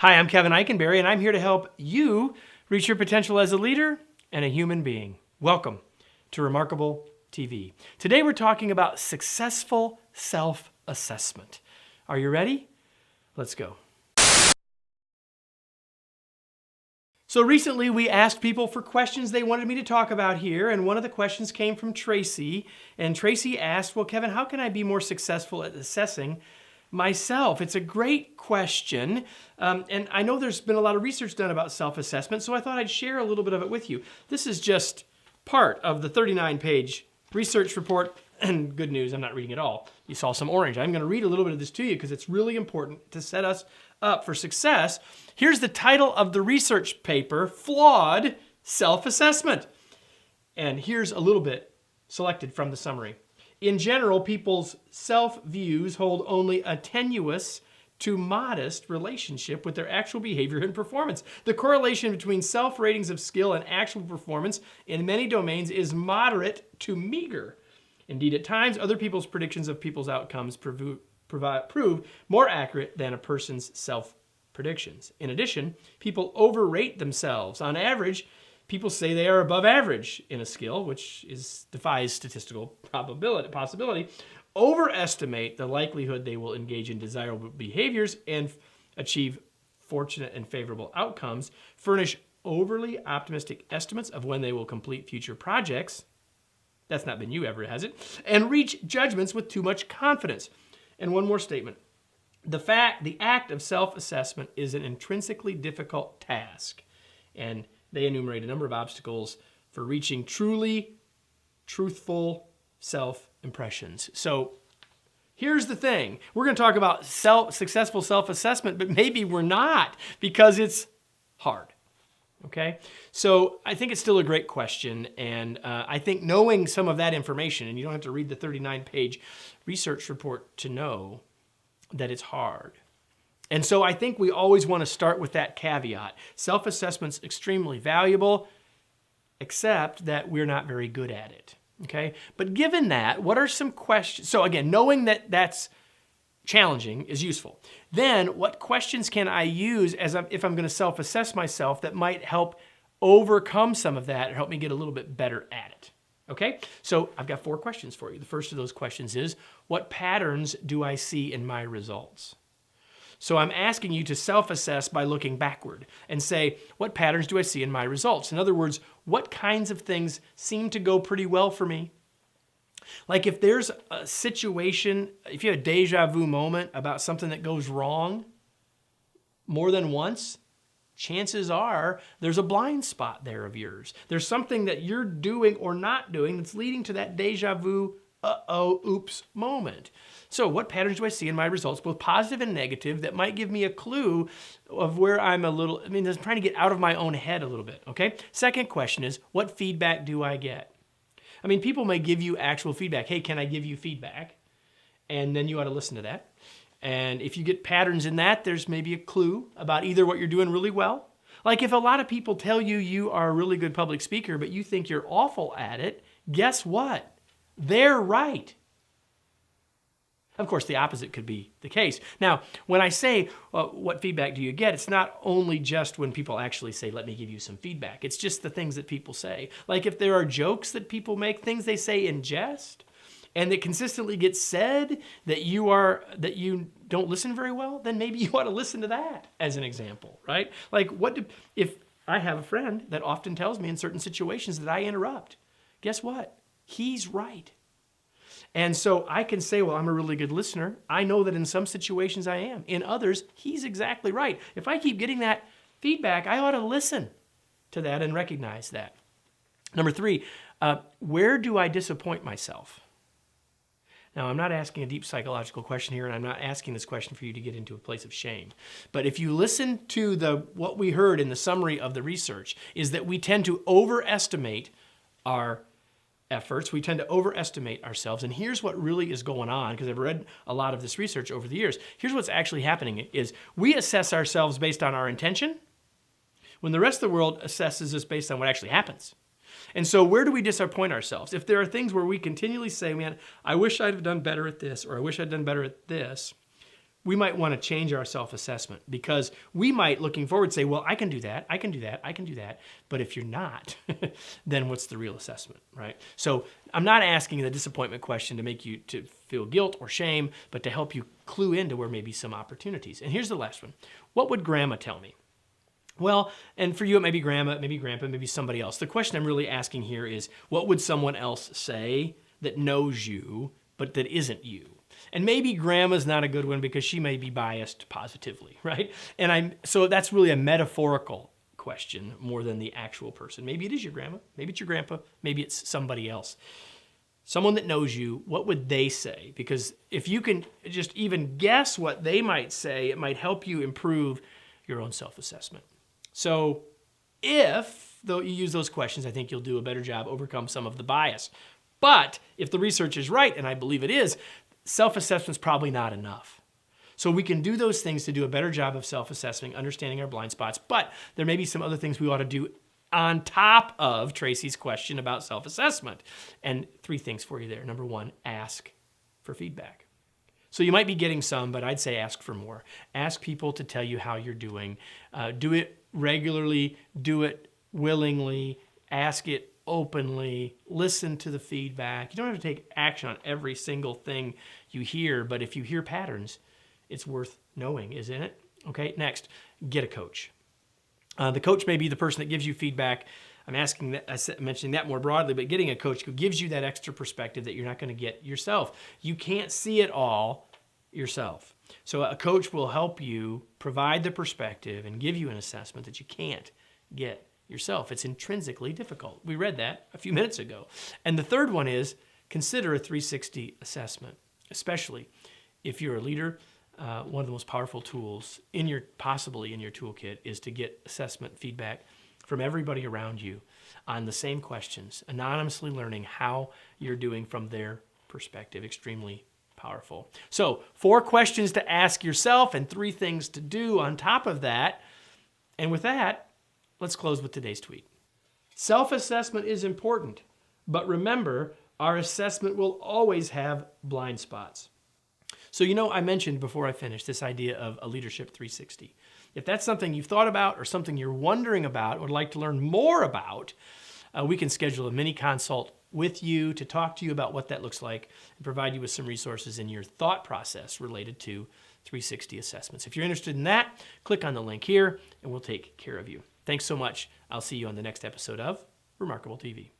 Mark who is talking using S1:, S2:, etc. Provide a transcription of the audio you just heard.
S1: Hi, I'm Kevin Eikenberry, and I'm here to help you reach your potential as a leader and a human being. Welcome to Remarkable TV. Today we're talking about successful self-assessment. Are you ready? Let's go. So recently we asked people for questions they wanted me to talk about here, and one of the questions came from Tracy. And Tracy asked, well, Kevin, how can I be more successful at assessing myself? It's a great question, and I know there's been a lot of research done about self-assessment, so I thought I'd share a little bit of it with you. This is just part of the 39-page research report, and good news, I'm not reading it all. You saw some orange. I'm going to read a little bit of this to you because it's really important to set us up for success. Here's the title of the research paper, Flawed Self-Assessment. And here's a little bit selected from the summary. In general, people's self-views hold only a tenuous to modest relationship with their actual behavior and performance. The correlation between self-ratings of skill and actual performance in many domains is moderate to meager. Indeed, at times, other people's predictions of people's outcomes prove more accurate than a person's self-predictions. In addition, people overrate themselves. On average, people say they are above average in a skill, which defies statistical possibility, overestimate the likelihood they will engage in desirable behaviors and achieve fortunate and favorable outcomes, furnish overly optimistic estimates of when they will complete future projects. That's not been you ever, has it? And reach judgments with too much confidence. And one more statement. The act of self-assessment is an intrinsically difficult task, and they enumerate a number of obstacles for reaching truly truthful self-impressions. So here's the thing. We're going to talk about successful self-assessment, but maybe we're not because it's hard. Okay? So I think it's still a great question, and I think knowing some of that information, and you don't have to read the 39-page research report to know that it's hard. And so I think we always want to start with that caveat. Self-assessment's extremely valuable, except that we're not very good at it, okay? But given that, what are some questions? So again, knowing that that's challenging is useful. Then what questions can I use if I'm going to self-assess myself that might help overcome some of that or help me get a little bit better at it? Okay, so I've got 4 questions for you. The first of those questions is, what patterns do I see in my results? So I'm asking you to self-assess by looking backward and say, what patterns do I see in my results? In other words, what kinds of things seem to go pretty well for me? Like if there's a situation, if you have a deja vu moment about something that goes wrong more than once, chances are there's a blind spot there of yours. There's something that you're doing or not doing that's leading to that deja vu, oops moment. So what patterns do I see in my results, both positive and negative, that might give me a clue of where I'm just trying to get out of my own head a little bit, okay? Second question is, what feedback do I get? I mean, people may give you actual feedback. Hey, can I give you feedback? And then you ought to listen to that. And if you get patterns in that, there's maybe a clue about either what you're doing really well. Like if a lot of people tell you you are a really good public speaker, but you think you're awful at it, guess what? They're right. Of course, the opposite could be the case. Now, when I say, what feedback do you get? It's not only just when people actually say, let me give you some feedback. It's just the things that people say. Like if there are jokes that people make, things they say in jest, and that consistently get said that you don't listen very well, then maybe you ought to listen to that as an example, right? Like if I have a friend that often tells me in certain situations that I interrupt, guess what? He's right. And so I can say, well, I'm a really good listener. I know that in some situations I am. In others, he's exactly right. If I keep getting that feedback, I ought to listen to that and recognize that. Number 3, where do I disappoint myself? Now, I'm not asking a deep psychological question here, and I'm not asking this question for you to get into a place of shame. But if you listen to what we heard in the summary of the research, is that we tend to overestimate our efforts. We tend to overestimate ourselves. And here's what really is going on, because I've read a lot of this research over the years. Here's what's actually happening is we assess ourselves based on our intention, when the rest of the world assesses us based on what actually happens. And so where do we disappoint ourselves? If there are things where we continually say, man, I wish I'd have done better at this, or I wish I'd done better at this, we might want to change our self-assessment, because we might, looking forward, say, well, I can do that, I can do that, I can do that. But if you're not, then what's the real assessment, right? So I'm not asking the disappointment question to make you to feel guilt or shame, but to help you clue into where maybe some opportunities. And here's the last one. What would grandma tell me? Well, and for you, it may be grandma, maybe grandpa, maybe somebody else. The question I'm really asking here is, what would someone else say that knows you, but that isn't you? And maybe grandma's not a good one because she may be biased positively, right? So that's really a metaphorical question more than the actual person. Maybe it is your grandma, maybe it's your grandpa, maybe it's somebody else. Someone that knows you, what would they say? Because if you can just even guess what they might say, it might help you improve your own self-assessment. So though you use those questions, I think you'll do a better job overcome some of the bias. But if the research is right, and I believe it is, self-assessment's probably not enough. So we can do those things to do a better job of self-assessing, understanding our blind spots, but there may be some other things we ought to do on top of Tracy's question about self-assessment. And 3 things for you there. Number 1, ask for feedback. So you might be getting some, but I'd say ask for more. Ask people to tell you how you're doing. Do it regularly, do it willingly, ask it openly, listen to the feedback. You don't have to take action on every single thing you hear, but if you hear patterns, it's worth knowing, isn't it? Okay, next, get a coach. The coach may be the person that gives you feedback. I'm mentioning that more broadly, but getting a coach who gives you that extra perspective that you're not going to get yourself. You can't see it all yourself. So a coach will help you provide the perspective and give you an assessment that you can't get yourself. It's intrinsically difficult. We read that a few minutes ago. And the third one is consider a 360 assessment, especially if you're a leader. One of the most powerful tools possibly in your toolkit is to get assessment feedback from everybody around you on the same questions, anonymously learning how you're doing from their perspective. Extremely powerful. So 4 questions to ask yourself and 3 things to do on top of that. And with that, let's close with today's tweet. Self-assessment is important, but remember, our assessment will always have blind spots. So I mentioned before I finished this idea of a leadership 360. If that's something you've thought about or something you're wondering about, would like to learn more about, we can schedule a mini consult with you to talk to you about what that looks like and provide you with some resources in your thought process related to 360 assessments. If you're interested in that, click on the link here and we'll take care of you. Thanks so much. I'll see you on the next episode of Remarkable TV.